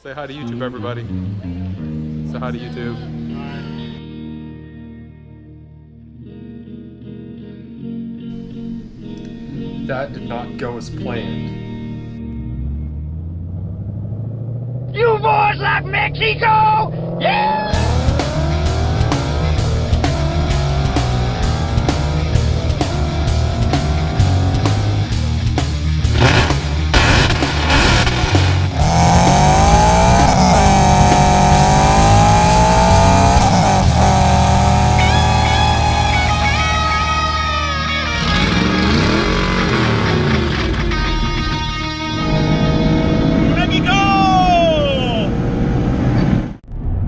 Say hi to YouTube, everybody. Say hi to YouTube. That did not go as planned. You boys like Mexico? Yeah!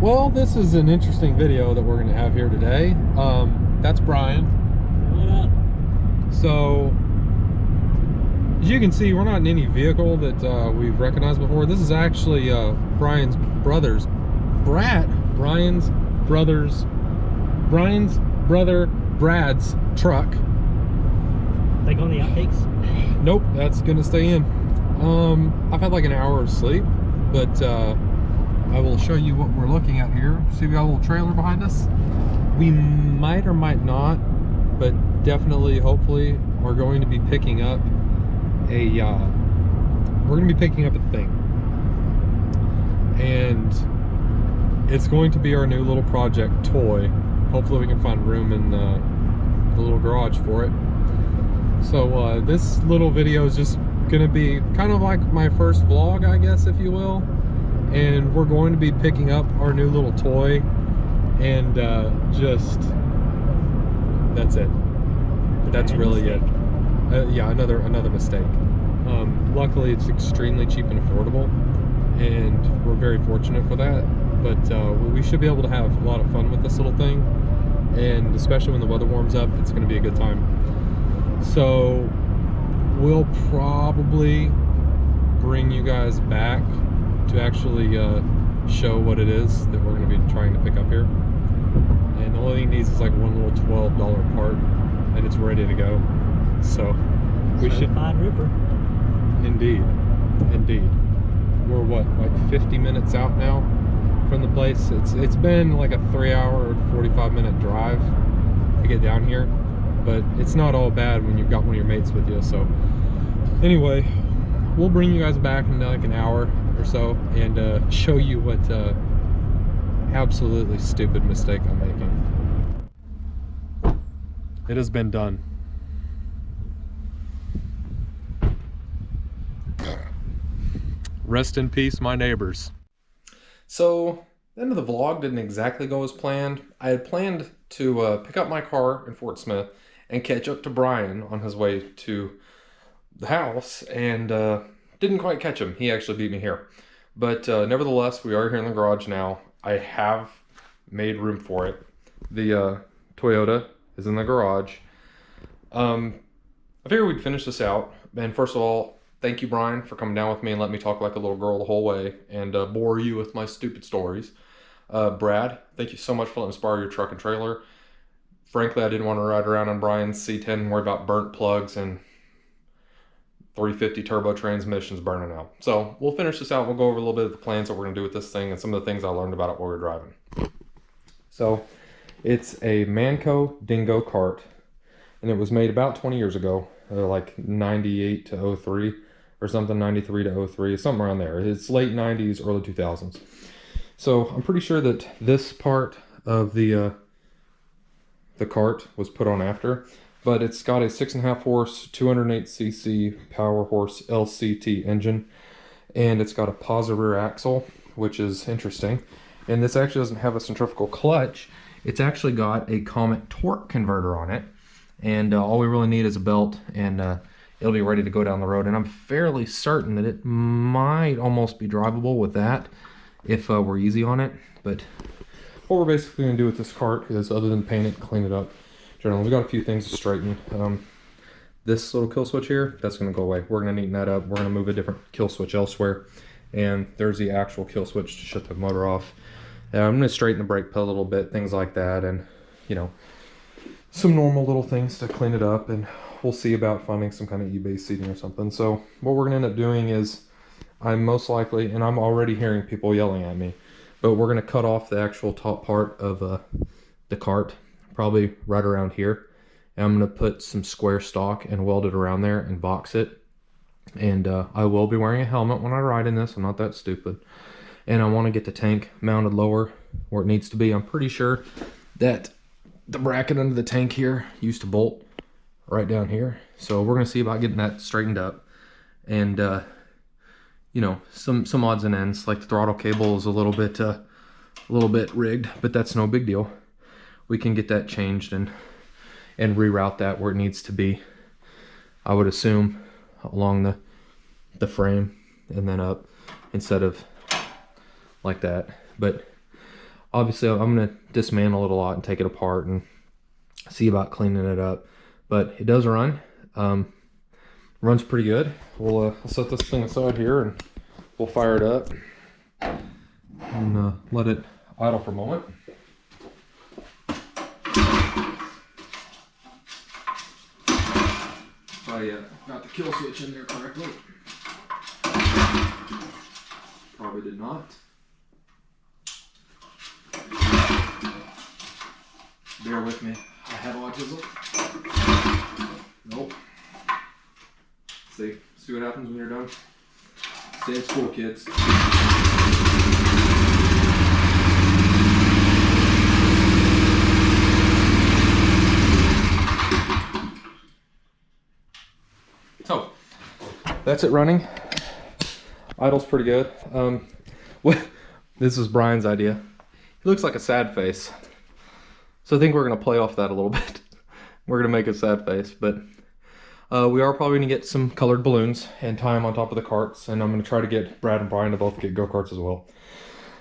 Well, this is an interesting video that we're going to have here today. That's Bryan. What up? So, as you can see, we're not in any vehicle that we've recognized before. This is actually Bryan's brother Brad's truck. Like on the outtakes? Nope, that's gonna stay in. I've had like an hour of sleep, but I will show you what we're looking at here. See, we got a little trailer behind us. We might or might not, but definitely, hopefully, we're going to be picking up a thing, and it's going to be our new little project toy. Hopefully, we can find room in the little garage for it. So this little video is just gonna be kind of like my first vlog, I guess, if you will. And we're going to be picking up our new little toy, and just that's it. That's really it. Yeah, another mistake. Luckily, it's extremely cheap and affordable, and we're very fortunate for that. But we should be able to have a lot of fun with this little thing, and especially when the weather warms up, it's going to be a good time. So we'll probably bring you guys back to actually show what it is that we're going to be trying to pick up here. And the only thing it needs is like one little $12 part, and it's ready to go. So we should find Rupert. Indeed. We're what, like 50 minutes out now from the place. It's been like a 3-hour or 45-minute drive to get down here, but it's not all bad when you've got one of your mates with you. So anyway, we'll bring you guys back in like an hour or so and show you what absolutely stupid mistake I'm making. It has been done. Rest in peace, my neighbors. So the end of the vlog didn't exactly go as planned. I had planned to pick up my car in Fort Smith and catch up to Bryan on his way to the house, and didn't quite catch him. He actually beat me here. But nevertheless, we are here in the garage now. I have made room for it. The Toyota is in the garage. I figured we'd finish this out. And first of all, thank you, Bryan, for coming down with me and letting me talk like a little girl the whole way and bore you with my stupid stories. Brad, thank you so much for letting me borrow your truck and trailer. Frankly, I didn't want to ride around on Bryan's C10 and worry about burnt plugs and 350 turbo transmissions burning out. So we'll finish this out. We'll go over a little bit of the plans that we're going to do with this thing and some of the things I learned about it while we were driving. So it's a Manco Dingo cart, and it was made about 20 years ago, like 98 to 03 or something, 93 to 03, something around there. It's late 90s, early 2000s. So I'm pretty sure that this part of the cart was put on after, but it's got a 6.5 horse, 208cc power horse LCT engine, and it's got a positive rear axle, which is interesting. And this actually doesn't have a centrifugal clutch. It's actually got a Comet torque converter on it, and all we really need is a belt, and it'll be ready to go down the road. And I'm fairly certain that it might almost be drivable with that if we're easy on it. But what we're basically going to do with this cart is, other than paint it, clean it up, generally, we got a few things to straighten. This little kill switch here, that's going to go away. We're going to neaten that up. We're going to move a different kill switch elsewhere. And there's the actual kill switch to shut the motor off. I'm going to straighten the brake pedal a little bit, things like that, and, you know, some normal little things to clean it up. And we'll see about finding some kind of eBay seating or something. So what we're going to end up doing is I'm most likely, and I'm already hearing people yelling at me, but we're going to cut off the actual top part of the cart, probably right around here. And I'm going to put some square stock and weld it around there and box it. And I will be wearing a helmet when I ride in this. I'm not that stupid. And I want to get the tank mounted lower where it needs to be. I'm pretty sure that the bracket under the tank here used to bolt right down here. So we're going to see about getting that straightened up. And, you know, some odds and ends, like the throttle cable is a little bit rigged, but that's no big deal. We can get that changed and reroute that where it needs to be. I would assume along the frame and then up instead of like that. But obviously I'm going to dismantle it a lot and take it apart and see about cleaning it up. But it does run. Runs pretty good. We'll set this thing aside here and we'll fire it up and let it idle for a moment. I got the kill switch in there correctly. Probably did not. Bear with me. I have autism. Nope. See what happens when you're done? Stay in school, kids. So that's it running. Idle's pretty good. This is Brian's idea. He looks like a sad face. So I think we're gonna play off that a little bit. We're gonna make a sad face, but we are probably gonna get some colored balloons and tie them on top of the carts, and I'm gonna try to get Brad and Brian to both get go-karts as well.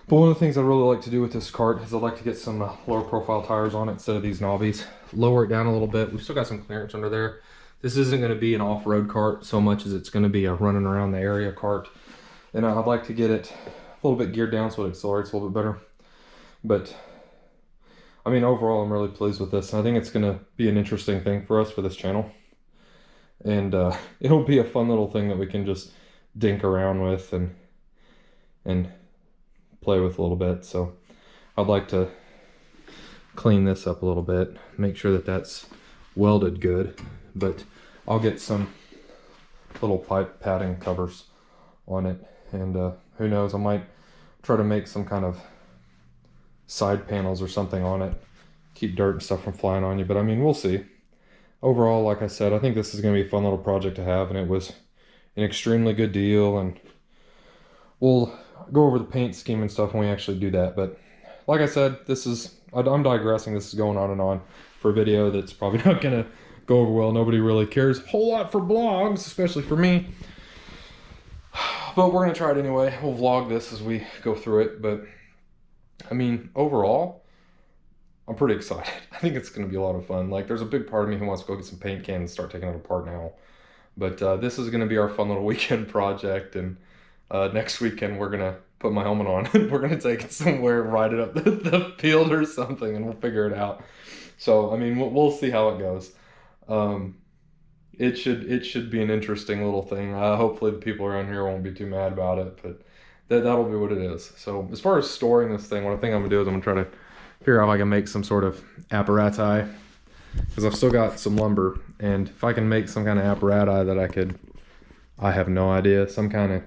But one of the things I really like to do with this cart is I'd like to get some lower profile tires on it instead of these knobbies. Lower it down a little bit. We've still got some clearance under there. This isn't gonna be an off-road cart so much as it's gonna be a running around the area cart. And I'd like to get it a little bit geared down so it accelerates a little bit better. But I mean, overall, I'm really pleased with this. And I think it's going to be an interesting thing for us for this channel. And it'll be a fun little thing that we can just dink around with and play with a little bit. So I'd like to clean this up a little bit, make sure that that's welded good. But I'll get some little pipe padding covers on it. And who knows, I might try to make some kind of side panels or something on it, keep dirt and stuff from flying on you. But I mean, we'll see. Overall, like I said, I think this is going to be a fun little project to have, and it was an extremely good deal. And we'll go over the paint scheme and stuff when we actually do that. But like I said, I'm digressing. This is going on and on for a video that's probably not going to go over well. Nobody really cares a whole lot for blogs, especially for me. But we're going to try it anyway. We'll vlog this as we go through it. But I mean, overall, I'm pretty excited. I think it's going to be a lot of fun. Like, there's a big part of me who wants to go get some paint cans and start taking it apart now. But this is going to be our fun little weekend project. And next weekend, we're going to put my helmet on. We're going to take it somewhere, ride it up the field or something, and we'll figure it out. So, I mean, we'll see how it goes. It should be an interesting little thing. Hopefully the people around here won't be too mad about it. But that'll be what it is. So as far as storing this thing, what I think I'm gonna do is I'm gonna try to figure out if I can make some sort of apparatus, because I've still got some lumber, and if I can make some kind of apparatus that I have no idea, some kind of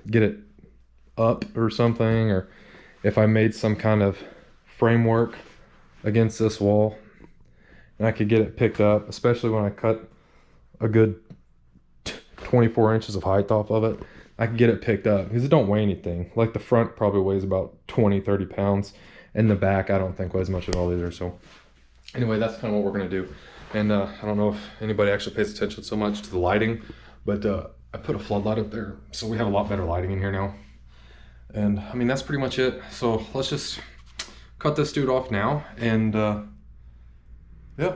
get it up or something, or if I made some kind of framework against this wall and I could get it picked up, especially when I cut a good 24 inches of height off of it, I can get it picked up because it don't weigh anything. Like the front probably weighs about 20-30 pounds, and the back I don't think weighs much at all either. So anyway, that's kind of what we're gonna do. And I don't know if anybody actually pays attention so much to the lighting, but I put a floodlight up there, so we have a lot better lighting in here now. And I mean, that's pretty much it. So let's just cut this dude off now, and yeah,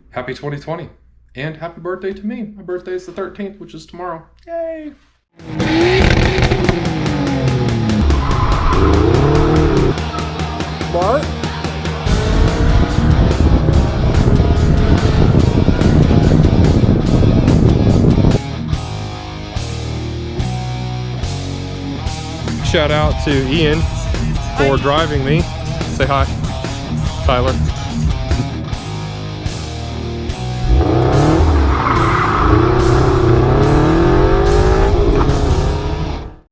happy 2020. And happy birthday to me. My birthday is the 13th, which is tomorrow. Yay! Bart? shout out to Ian for driving me. Say hi, Tyler.